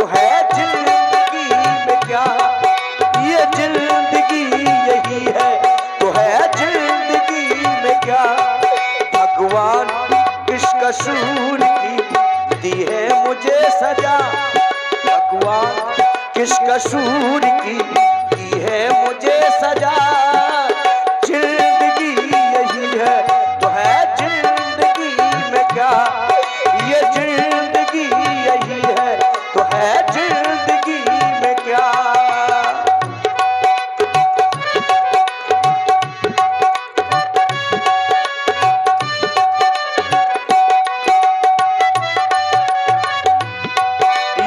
तो है जिंदगी में क्या, ये जिंदगी यही है तो है जिंदगी में क्या। भगवान किस कसूर की दी है मुझे सजा, भगवान किस कसूर की दी है मुझे सजा। जिंदगी यही है तो है जिंदगी में क्या, ये जिंदगी यही है तो है जिंदगी में क्या।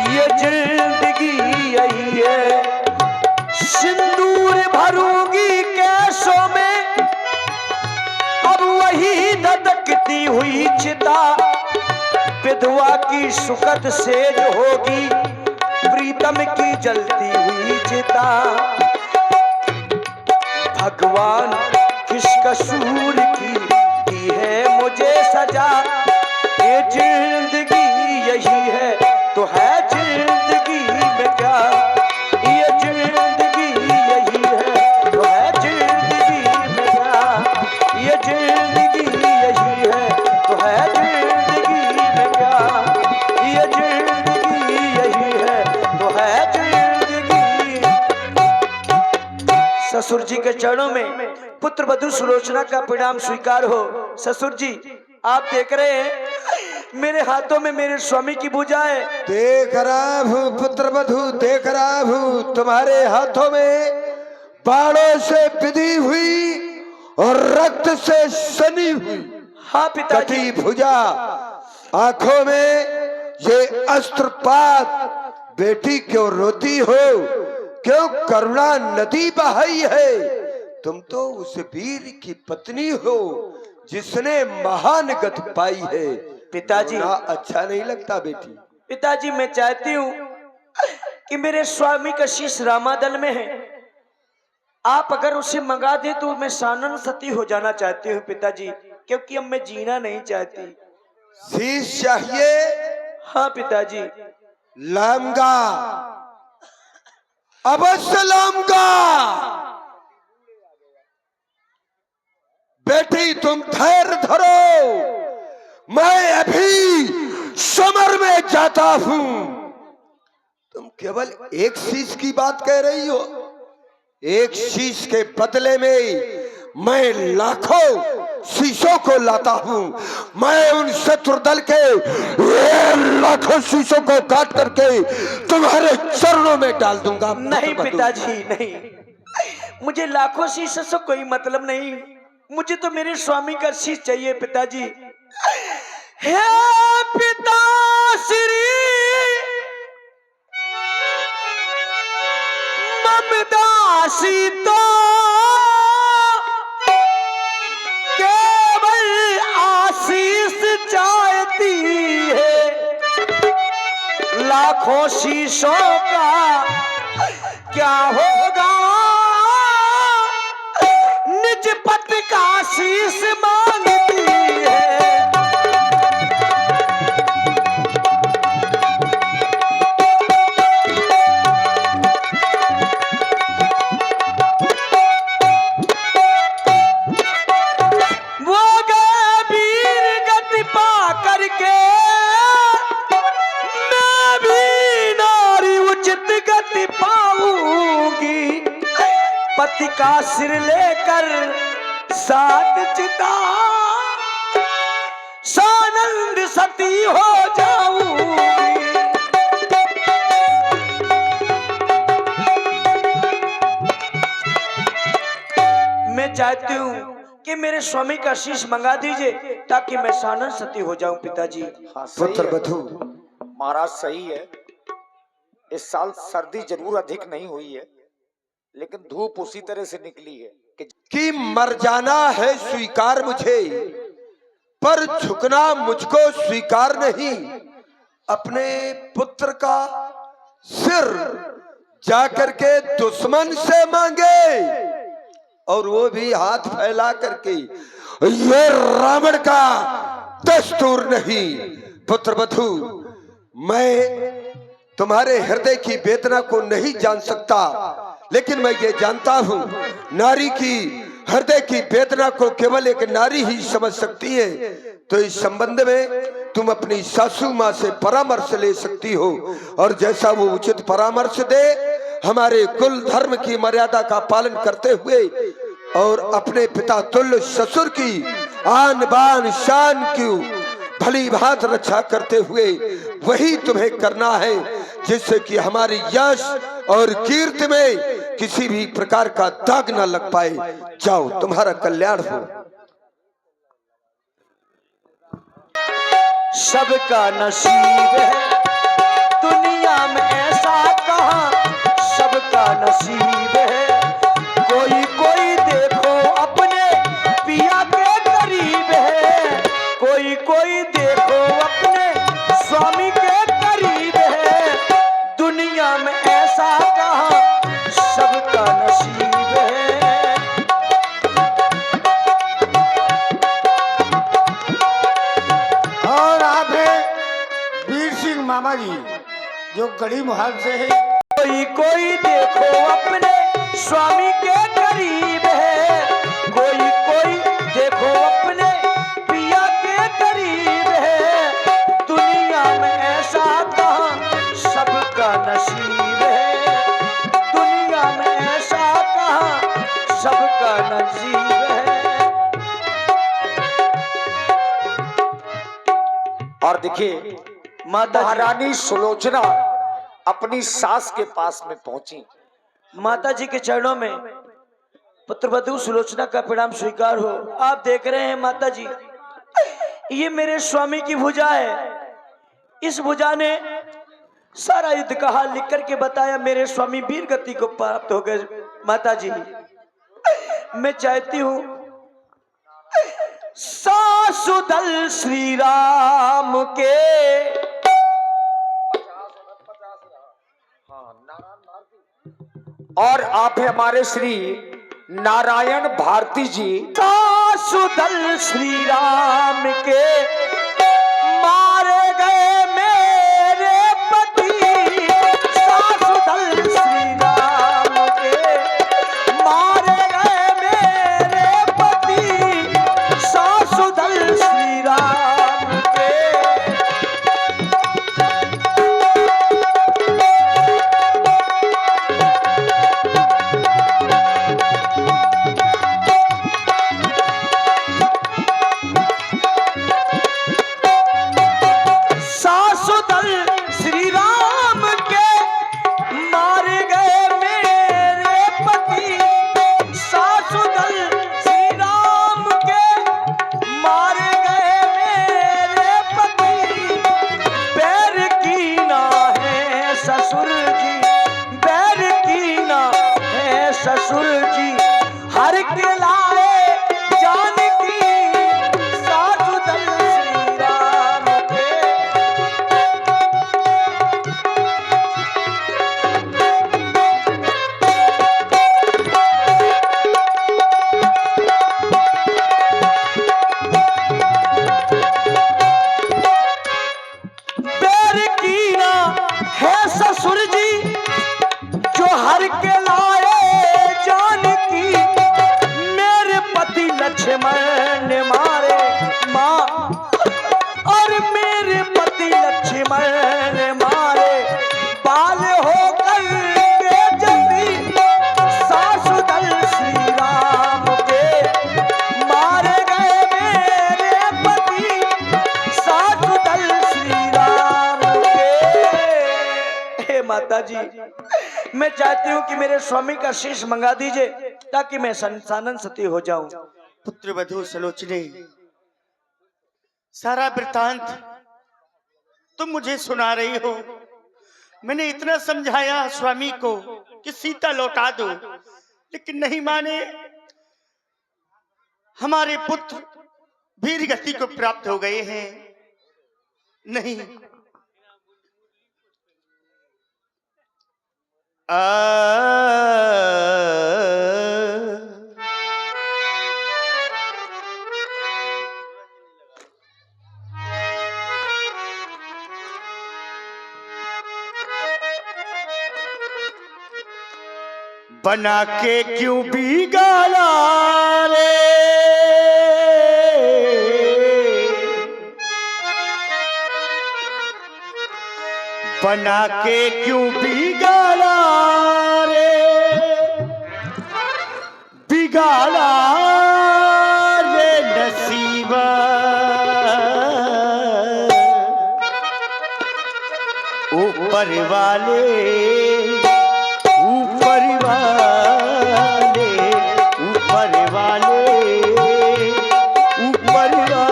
ये जिंदगी यही है, सिंदूर भरूंगी कैसों में अब वही धधकती हुई चिता। विधवा की सुखद सेज होगी प्रीतम की जलती हुई चिता। भगवान किस कसूर की दी है मुझे सजा, ये जिंदगी यही है तो है जिंदगी में क्या। ये जिंदगी यही है तो है जिंदगी में क्या, ये जिंदगी यही है तो है जिंदगी में क्या, ये जिंदगी यही है तो है जिंदगी। ससुर जी के चरणों में पुत्र वधू सुलोचना का परिणाम स्वीकार हो। ससुर जी आप देख रहे हैं मेरे हाथों में मेरे स्वामी की भुजा है। देख रहा हूँ पुत्र वधू, देख रहा हूँ तुम्हारे हाथों में बाणों से बिधी हुई और रक्त से सनी हुई हाँ पिताजी। कटी भुजा, आंखों में ये अस्त्रपात। बेटी क्यों रोती हो, क्यों करुणा नदी बहाई है। तुम तो उस वीर की पत्नी हो जिसने महान गति पाई है। पिताजी अच्छा नहीं लगता बेटी। पिताजी मैं चाहती हूँ कि मेरे स्वामी का शीश रामादल में है, आप अगर उसे मंगा दे तो मैं सानन सती हो जाना चाहती हूँ पिताजी, क्योंकि अब मैं जीना नहीं चाहती। शीश चाहिए? हाँ पिताजी। लाऊंगा, अवश्य लाऊंगा। बेटी तुम धैर्य धरो, मैं अभी समर में जाता हूं। तुम केवल एक शीश की बात कह रही हो, एक शीश के बदले में मैं लाखों शीशों को लाता हूं। मैं उन शत्रु दल के लाखों शीशों को काट करके तुम्हारे चरणों में डाल दूंगा। नहीं पिताजी नहीं, मुझे लाखों शीशों से कोई मतलब नहीं, मुझे तो मेरे स्वामी का शीश चाहिए पिताजी। हे पिता श्री ममदासी तो केवल आशीष चाहती है, लाखों शीशों का क्या होगा, निज पति का शीश मांगती है। वो गए वीर गति पा करके, मैं भी नारी उचित गति पाऊंगी। पति का सिर लेकर साथ चिता सानंद सती हो जाऊंगी। मैं चाहती हूँ कि मेरे स्वामी का शीश मंगा दीजिए ताकि मैं सानंद सती हो जाऊं पिताजी। हाँ, सही पुत्र है। वधू महाराज सही है। इस साल सर्दी जरूर अधिक नहीं हुई है, लेकिन धूप उसी तरह से निकली है कि मर जाना है स्वीकार मुझे, पर झुकना मुझको स्वीकार नहीं। अपने पुत्र का सिर जाकर के दुश्मन से मांगे, और वो भी हाथ फैला करके। ये रावण का दस्तूर नहीं। पुत्र वधू, मैं तुम्हारे हृदय की वेदना को नहीं जान सकता, लेकिन मैं ये जानता हूँ नारी की हृदय की वेदना को केवल एक नारी ही समझ सकती है। तो इस संबंध में तुम अपनी सासू माँ से परामर्श ले सकती हो, और जैसा वो उचित परामर्श दे, हमारे कुल धर्म की मर्यादा का पालन करते हुए और अपने पिता तुल्य ससुर की आन बान शान की भली भांत रक्षा करते हुए वही तुम्हें करना है, जिससे कि हमारी यश और कीर्ति में किसी भी प्रकार का दाग न लग पाए। जाओ, तुम्हारा कल्याण हो। सबका नसीब है दुनिया में ऐसा कहाँ, सबका नसीब है। कोई कोई देखो अपने पिया के करीब है, कोई कोई देखो अपने स्वामी के करीब है। दुनिया में ऐसा कहाँ, सबका नसीब है। और आप है वीर सिंह मामा जी, जो गढ़ी मोहाल से है। कोई कोई देखो अपने स्वामी के करीब है, कोई कोई देखो अपने पिया के करीब है। दुनिया में ऐसा कहाँ, सबका नसीब है। दुनिया में ऐसा कहाँ, सबका नसीब है। और देखिए, माता महारानी सुलोचना अपनी सास के पास में पहुंची। माता जी के चरणों में पुत्रवधू सुलोचना का प्रणाम स्वीकार हो। आप देख रहे हैं माता जी, ये मेरे स्वामी की भुजा है। इस भुजा ने सारा युद्ध का हाल लिख करके बताया, मेरे स्वामी वीर गति को प्राप्त हो गए। माता जी, मैं चाहती हूँ सासुदल श्री राम के और आप है हमारे श्री नारायण भारती जी। सासुदल श्री राम के मारे गए मेरे पति, सासुदल श्री राम के मारे गए मेरे पति, सासुदल श्री राम के। सासुदल श्री राम के मारे गए मेरे पति, सासुदल श्री राम के मारे गए मेरे पति। बैर कीना है ससुर जी, बैर कीना है ससुर जी, हर के लाए जान की, सासुदल श्री राम के। बैर कीना है ससुर जी, जो हर के लाए जान की, मेरे पति लक्ष्मण ने मारे माँ, और मेरे पति लक्ष्मण ने मारे बाल होकर के जल्दी, सासुदल श्री राम के मारे गए मेरे पति, सासुदल श्री राम के। हे माता जी, मैं चाहती हूँ कि मेरे स्वामी का शीश मंगा दीजिए, ताकि मैं संसानन सती हो जाऊं। पुत्र वधू सुलोचने, सारा वृतांत तुम मुझे सुना रही हो। मैंने इतना समझाया स्वामी को कि सीता लौटा दो, लेकिन नहीं माने। हमारे पुत्र वीर गति को प्राप्त हो गए हैं। नहीं, बना के क्यों बिगाड़ा रे, बना के क्यों बिगाड़ा रे, बिगाड़ा रे नसीबा, ऊपर वाले, ऊपर वाले, ऊपर वाले, ऊपर वाले।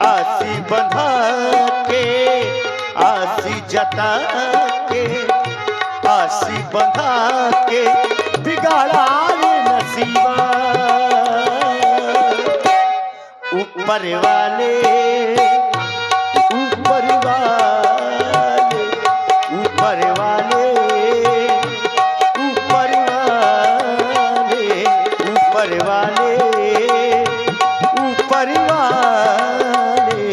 आसी बंधा के, आसी जता के, आसी बंधा के, बिगाड़ा रे नसीबा, ऊपर वाले, ऊपर वाले, ऊपर वाले, ऊपर वाले, ऊपर वाले, ऊपर वाले,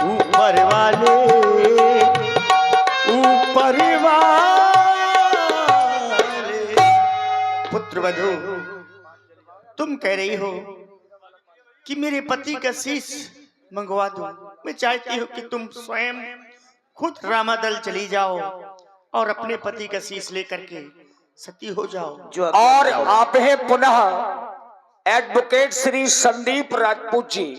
ऊपर वाले, ऊपर वाले। पुत्रवधू, तुम कह रही हो कि मेरे पति का शीश मंगवा दो। मैं चाहती हूँ कि तुम स्वयं खुद रामादल चली जाओ और अपने पति का शीश लेकर के सती हो जाओ। और आप हैं पुनः एडवोकेट श्री संदीप राजपूत जी।